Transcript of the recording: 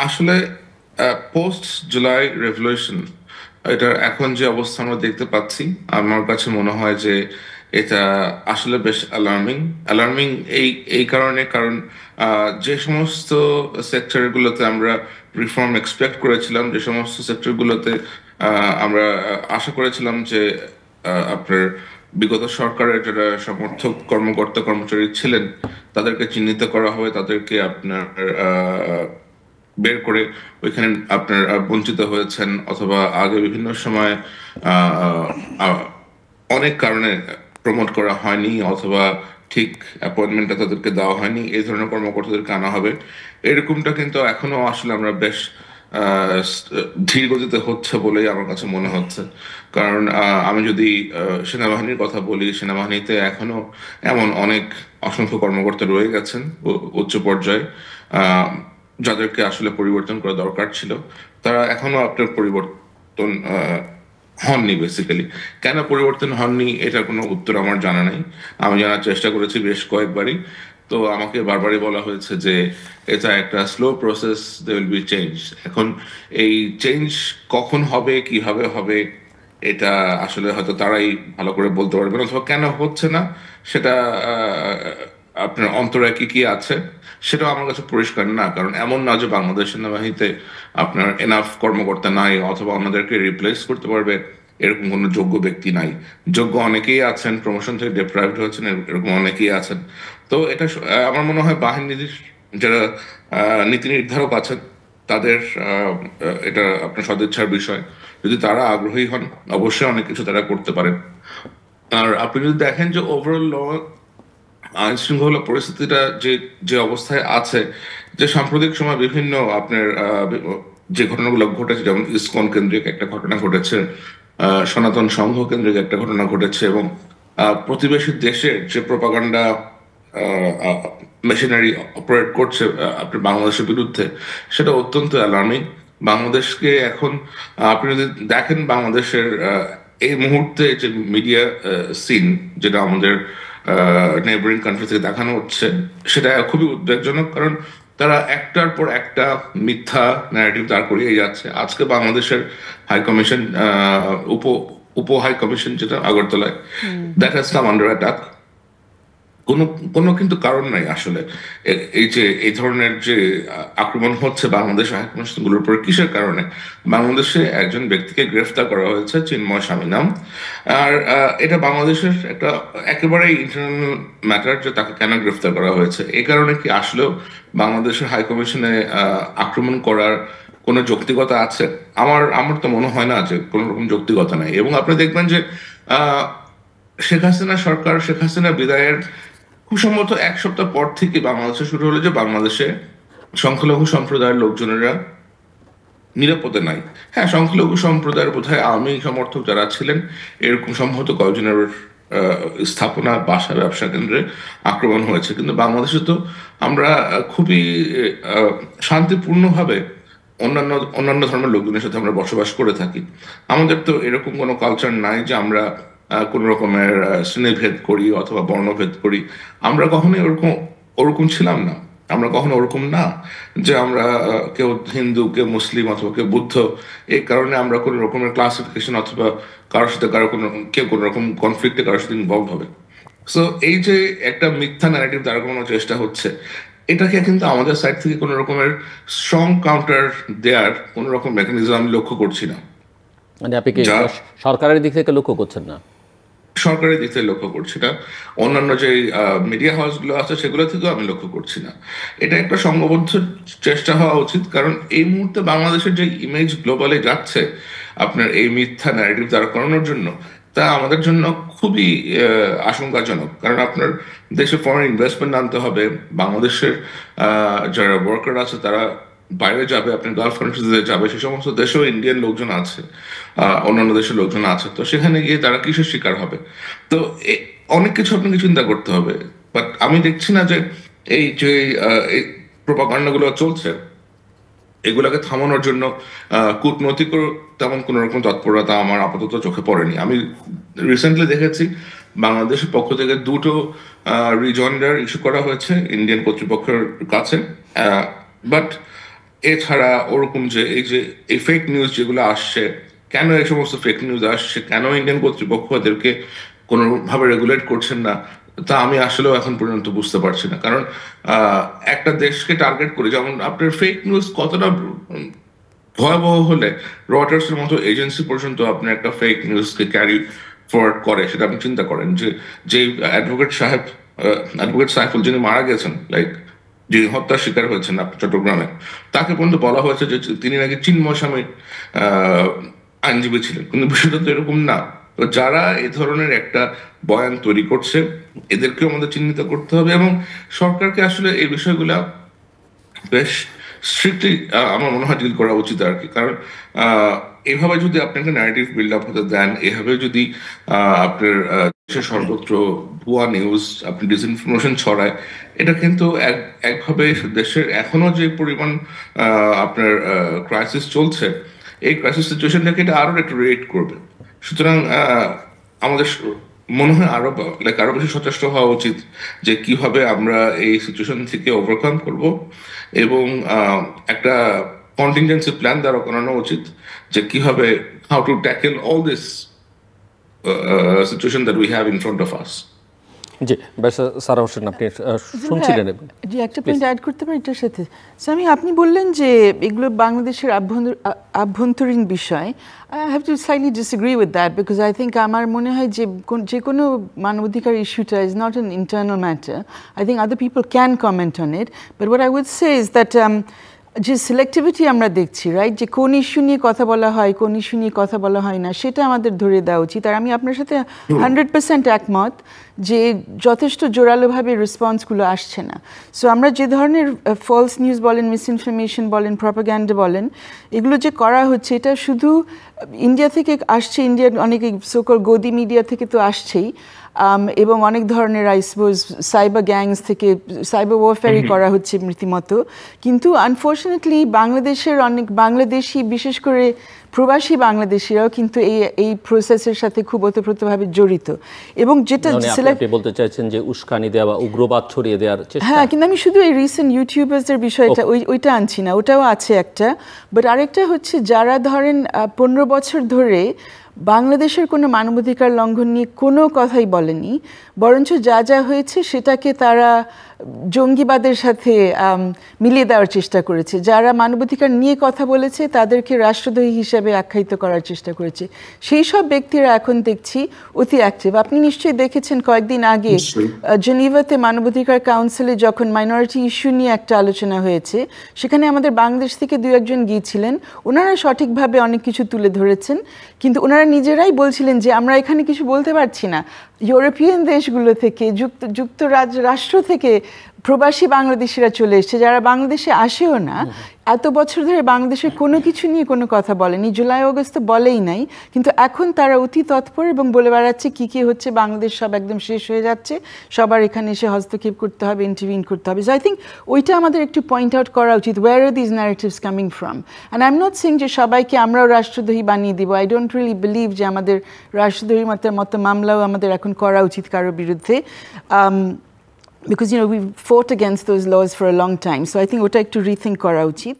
আসলে post July revolution এটার এখন যে অবস্থা আমরা দেখতে পাচ্ছি, আমার কাছে মনে হয় যে এটা আসলে বেশ অ্যালার্মিং। অ্যালার্মিং এই এই কারণে, কারণ যে সমস্ত সেক্টরগুলোতে আমরা রিফর্ম এক্সপেক্ট করেছিলাম, যে সমস্ত সেক্টরগুলোতে আমরা আশা করেছিলাম যে আপনার বিগত সরকারের যারা সমর্থক কর্মকর্তা কর্মচারী ছিলেন তাদেরকে চিহ্নিত করা হবে, তাদেরকে আপনার বের করে ওইখানে আপনার বঞ্চিত হয়েছেন, অথবা আগে বিভিন্ন সময় আহ, আহ, অনেক কারণে প্রমোট করা হয়নি, অথবা ঠিক অ্যাপয়েন্টমেন্টটা তাদেরকে দেওয়া হয়নি, এই ধরনের কর্মকর্তাদেরকে আনা হবে। এরকমটা কিন্তু এখনো আসলে আমরা বেশ ধীর গতিতে হচ্ছে বলেই আমার কাছে মনে হচ্ছে। কারণ আমি যদি সেনাবাহিনীর কথা বলি, সেনাবাহিনীতে এখনো এমন অনেক অসংখ্য কর্মকর্তা রয়ে গেছেন উচ্চ পর্যায়ে, যাদেরকে আসলে পরিবর্তন করা দরকার ছিল। তারা এখনো আপনার পরিবর্তন হননি বেসিক্যালি। কেন পরিবর্তন হননি এটার কোনো উত্তর আমার জানা নেই। আমি জানার চেষ্টা করেছি বেশ কয়েকবারই, তো আমাকে বারবারই বলা হয়েছে যে এটা একটা slow process, they will be change. এখন এই চেঞ্জ কখন হবে, কিভাবে হবে, এটা আসলে হয়তো তারাই ভালো করে বলতে পারবেন, অথবা কেন হচ্ছে না সেটা আপনার অন্তরায় কি কি আছে সেটাও আমার কাছে পরিষ্কার না। কারণ এমন না যে বাংলাদেশ সেনাবাহিনীতে আপনার এনাফ কর্মকর্তা নাই, অথবা ওনাদেরকে রিপ্লেস করতে পারবে এরকম কোনো যোগ্য ব্যক্তি নাই। যোগ্য অনেকেই আছেন, প্রমোশন থেকে ডিপ্রাইভড হয়েছেন, এরকম অনেকেই আছেন। তো এটা আমার মনে হয় বাহিনীর যারা নীতি নির্ধারক আছেন তাদের এটা আপনার সদিচ্ছার বিষয়। যদি তারা আগ্রহী হন, অবশ্যই অনেক কিছু তারা করতে পারেন। আর আপনি যদি দেখেন যে ওভারঅল আইন শৃঙ্খলা পরিস্থিতিটা যে যে অবস্থায় আছে, যে সাম্প্রতিক সময় বিভিন্ন আপনার যে ঘটনাগুলো ঘটেছে, যেমন ইসকন কেন্দ্রিক একটা ঘটনা ঘটেছে, সনাতন সংঘ কেন্দ্রিক একটা ঘটনা ঘটেছে, এবং প্রতিবেশী দেশের যে প্রপাগান্ডা মেশিনারি অপারেট করছে আপনার বাংলাদেশের বিরুদ্ধে, সেটা অত্যন্ত অ্যালার্মিং। বাংলাদেশকে এখন আপনি যদি দেখেন বাংলাদেশের এই মুহূর্তে যে মিডিয়া সিন, যেটা আমাদের নেইবারিং কান্ট্রি থেকে দেখানো হচ্ছে, সেটা খুবই উদ্বেগজনক। কারণ তারা একটার পর একটা মিথ্যা ন্যারেটিভ দাঁড় করিয়ে যাচ্ছে। আজকে বাংলাদেশের হাই কমিশন, উপ উপ হাই কমিশন যেটা আগরতলায়, hmm. That has come under attack. কোনো কোনো কিন্তু কারণ নাই আসলে। এই যে এই ধরনের যে আক্রমণ হচ্ছে বাংলাদেশ হাইকমিশনগুলোর উপর, কিসের কারণে? বাংলাদেশে একজন ব্যক্তিকে গ্রেফতার করা হয়েছে, চিন্ময় স্বামী নাম। আর এটা বাংলাদেশের একটা একেবারে ইন্টারনাল ম্যাটার যে তাকে কেন গ্রেফতার করা হয়েছে। এই কারণে কি আসলেও বাংলাদেশের হাইকমিশনে আক্রমণ করার কোনো যৌক্তিকতা আছে? আমার আমার তো মনে হয় না যে কোনো রকম যৌক্তিকতা নাই। এবং আপনি দেখবেন যে আহ শেখ হাসিনা সরকার, শেখ হাসিনা বিদায়ের খুব সম্ভবত এক সপ্তাহ পর থেকে বাংলাদেশে শুরু হলো যে বাংলাদেশে সংখ্যালঘু সম্প্রদায়ের লোকজনেরা নিরাপদে নাই। হ্যাঁ, সংখ্যালঘু সম্প্রদায়ের বোধহয় আওয়ামী সমর্থক যারা ছিলেন, এরকম সম্ভবত কয়েকজনের স্থাপনা, বাসা, ব্যবসা কেন্দ্রে আক্রমণ হয়েছে। কিন্তু বাংলাদেশে তো আমরা খুবই শান্তিপূর্ণভাবে অন্যান্য অন্যান্য ধর্মের লোকজনের সাথে আমরা বসবাস করে থাকি। আমাদের তো এরকম কোনো কালচার নাই যে আমরা কোনো রকমের শ্রেণীভেদ করি অথবা বর্ণভেদ করি। আমরা কখনোই ওরকম ওরকম ছিলাম না। আমরা কখনো ওরকম না যে আমরা কেউ হিন্দু, কেউ মুসলিম, অথবা কেউ বুদ্ধ, এই কারণে আমরা কোনো রকমের ক্লাসিফিকেশন, অথবা কারোর সাথে কারো কোনো কেউ কোনো রকম কনফ্লিক্টে কারোর সাথে ইনভলভ হবে। সো এই যে একটা মিথ্যা ন্যারেটিভ দাঁড় করানোর চেষ্টা হচ্ছে, এটাকে কিন্তু আমাদের সাইড থেকে কোনো রকমের স্ট্রং কাউন্টার দেওয়ার কোনো রকম মেকানিজম আমি লক্ষ্য করছি না। মানে আপনি কি যা সরকারের দিক থেকে লক্ষ্য করছেন না? সরকারের দিক থেকে লক্ষ্য করছি না, অন্যান্য যে মিডিয়া হাউসগুলো আছে সেগুলো থেকেও আমি লক্ষ্য করছি না। এটা একটা সংঘবদ্ধ চেষ্টা হওয়া উচিত। কারণ এই মুহূর্তে বাংলাদেশের যে ইমেজ গ্লোবালে যাচ্ছে আপনার এই মিথ্যা ন্যারেটিভ দাঁড় করানোর জন্য, তা আমাদের জন্য খুবই আশঙ্কাজনক। কারণ আপনার দেশে ফরেন ইনভেস্টমেন্ট আনতে হবে, বাংলাদেশের যারা ওয়ার্কার আছে তারা বাইরে যাবে, আপনি গালফ কান্ট্রিজে যাবে, সে সমস্ত দেশেও ইন্ডিয়ান লোকজন আছে, অন্যান্য দেশের লোকজন আছে, তো সেখানে গিয়ে তারা কিসের শিকার হবে? তো অনেক কিছু আপনাকে চিন্তা করতে হবে। বাট আমি দেখছি না যে এই যে এই প্রোপাগান্ডা গুলো চলছে, এগুলাকে থামানোর জন্য কূটনৈতিক তেমন কোন রকম তৎপরতা আমার আপাতত চোখে পড়েনি। আমি রিসেন্টলি দেখেছি বাংলাদেশের পক্ষ থেকে দুটো রিজয়েন্ডার ইস্যু করা হয়েছে ইন্ডিয়ান কর্তৃপক্ষের কাছে। বাট এছাড়া ওরকম যে এই ফেক নিউজ যেগুলো আসছে, কেন এই সমস্ত ফেক নিউজ আসছে, কেন ইন্ডিয়ান কর্তৃপক্ষ এদেরকে কোনোভাবে রেগুলেট করছেন না, তা আমি আসলেও এখন পর্যন্ত বুঝতে পারছি না। কারণ একটা দেশকে টার্গেট করে, যেমন আপনার ফেক নিউজ কতটা ভয়াবহ হলে রয়টার্সের মতো এজেন্সি পর্যন্ত আপনার একটা ফেক নিউজকে ক্যারি ফরওয়ার্ড করে, সেটা আপনি চিন্তা করেন। যে অ্যাডভোকেট সাইফুল যিনি মারা গেছেন, লাইক যিনি হত্যার শিকার হয়েছেন আপনার চট্টগ্রামে, তাকে পর্যন্ত বলা হয়েছে যে তিনি নাকি চিন্ময় স্বামীর আইনজীবী ছিলেন, কিন্তু বিষয়টা তো এরকম না। তো যারা এই ধরনের একটা বয়ান তৈরি করছে, এদেরকেও আমাদের চিহ্নিত করতে হবে, এবং সরকারকে আসলে এই বিষয়গুলা বেশ স্ট্রিক্টলি আমার মনে হয় ডিল করা উচিত আর কি। কারণ এভাবে যদি আপনি একটা ন্যারেটিভ বিল্ড আপ হতে দেন, এভাবে যদি আপনার দেশের সর্বত্র ভুয়া নিউজ, আপনি ডিসইনফরমেশন ছড়ায়, এটা কিন্তু একভাবে দেশের এখনো যে পরিমাণ আপনার ক্রাইসিস চলছে, এই ক্রাইসিস সিচুয়েশনটাকে এটা আরো একটু রেট করবে। সুতরাং আমাদের মনে হয় আরো বেশি সচেষ্ট হওয়া উচিত যে কিভাবে আমরা এই সিচুয়েশন থেকে ওভারকাম করব, এবং একটা কন্টিনজেন্সি প্ল্যান দ্বারা করানো উচিত যে কিভাবে how to tackle all this situation that we have in front of us. জি, সারা হোসেন, আপনি শুনছিলেন? জি, একটা পয়েন্ট অ্যাড করতে পারি এটার সাথে। স্বামী, আপনি বললেন যে এগুলো বাংলাদেশের আভ্যন্তরীণ বিষয়। I have to slightly disagree with that, because I think আমার মনে হয় যে কোনো মানবাধিকার ইস্যুটা is not an internal matter. I think other people can comment on it, but what I would say is that যে সিলেক্টিভিটি আমরা দেখছি, রাইট, যে কোন ইস্যু নিয়ে কথা বলা হয়, কোন ইস্যু নিয়ে কথা বলা হয় না, সেটা আমাদের ধরে দেওয়া উচিত। আর আমি আপনার সাথে 100% একমত যে যথেষ্ট জোরালোভাবে রেসপন্সগুলো আসছে না। সো আমরা যে ধরনের ফলস নিউজ বলেন, মিসইনফরমেশন বলেন, প্রপাগান্ডা বলেন, এগুলো যে করা হচ্ছে, এটা শুধু ইন্ডিয়া থেকে আসছে, ইন্ডিয়ার অনেক সোকল গদি মিডিয়া থেকে তো আসছেই, এবং অনেক ধরনের আই সাপোজ সাইবার গ্যাংস থেকে সাইবার ওয়ারফেয়ারই করা হচ্ছে রীতিমতো। কিন্তু আনফর্চুনেটলি বাংলাদেশের অনেক বাংলাদেশি, বিশেষ করে প্রবাসী বাংলাদেশিরাও কিন্তু এই প্রসেসের সাথে খুব ওতপ্রোতভাবে জড়িত। এবং যেটা আপনি বলতে চাইছেন যে উস্কানি দেওয়া বা উগ্রবাদ ছড়িয়ে দেওয়ার চেষ্টা? হ্যাঁ, কিন্তু আমি শুধু এই রিসেন্ট ইউটিউবার্সদের বিষয়টা ওইটা আনছি না, ওটাও আছে একটা। বাট আরেকটা হচ্ছে, যারা ধরেন 15 বছর ধরে বাংলাদেশের কোনো মানবাধিকার লঙ্ঘন নিয়ে কোনো কথাই বলেনি, বরঞ্চ যা যা হয়েছে সেটাকে তারা জঙ্গিবাদের সাথে মিলিয়ে দেওয়ার চেষ্টা করেছে। যারা মানবাধিকার নিয়ে কথা বলেছে তাদেরকে রাষ্ট্রদ্রোহী হিসেবে আখ্যায়িত করার চেষ্টা করেছে। সেই সব ব্যক্তিরা এখন দেখছি অতি অ্যাক্টিভ। আপনি নিশ্চয়ই দেখেছেন কয়েকদিন আগে জেনিভাতে মানবাধিকার কাউন্সিলে যখন মাইনরিটি ইস্যু নিয়ে একটা আলোচনা হয়েছে, সেখানে আমাদের বাংলাদেশ থেকে 2-1 গিয়েছিলেন। ওনারা সঠিকভাবে অনেক কিছু তুলে ধরেছেন, কিন্তু ওনারা নিজেরাই বলছিলেন যে আমরা এখানে কিছু বলতে পারছি না। ইউরোপিয়ান দেশগুলো থেকে, রাষ্ট্র থেকে প্রবাসী বাংলাদেশিরা চলে এসছে, যারা বাংলাদেশে আসেও না, এত বছর ধরে বাংলাদেশের কোনো কিছু নিয়ে কোনো কথা বলেনি, জুলাই আগস্ট তো বলেই নাই, কিন্তু এখন তারা অতি তৎপর এবং বলে বেড়াচ্ছে কি কি হচ্ছে, বাংলাদেশ সব একদম শেষ হয়ে যাচ্ছে, সবার এখানে এসে হস্তক্ষেপ করতে হবে, ইন্টারভিন করতে হবে। সো আই থিঙ্ক ওইটা আমাদের একটু পয়েন্ট আউট করা উচিত, where are these narratives coming from. And I am not saying যে সবাইকে আমরাও রাষ্ট্রদ্রোহী বানিয়ে দিব। আই ডোন্ট রিয়েলি বিলিভ যে আমাদের রাষ্ট্রদ্রোহী মতো মামলাও আমাদের এখন করা উচিত কারোর বিরুদ্ধে, because we fought against those laws for a long time. So I think ওটা একটু রিথিঙ্ক করা উচিত।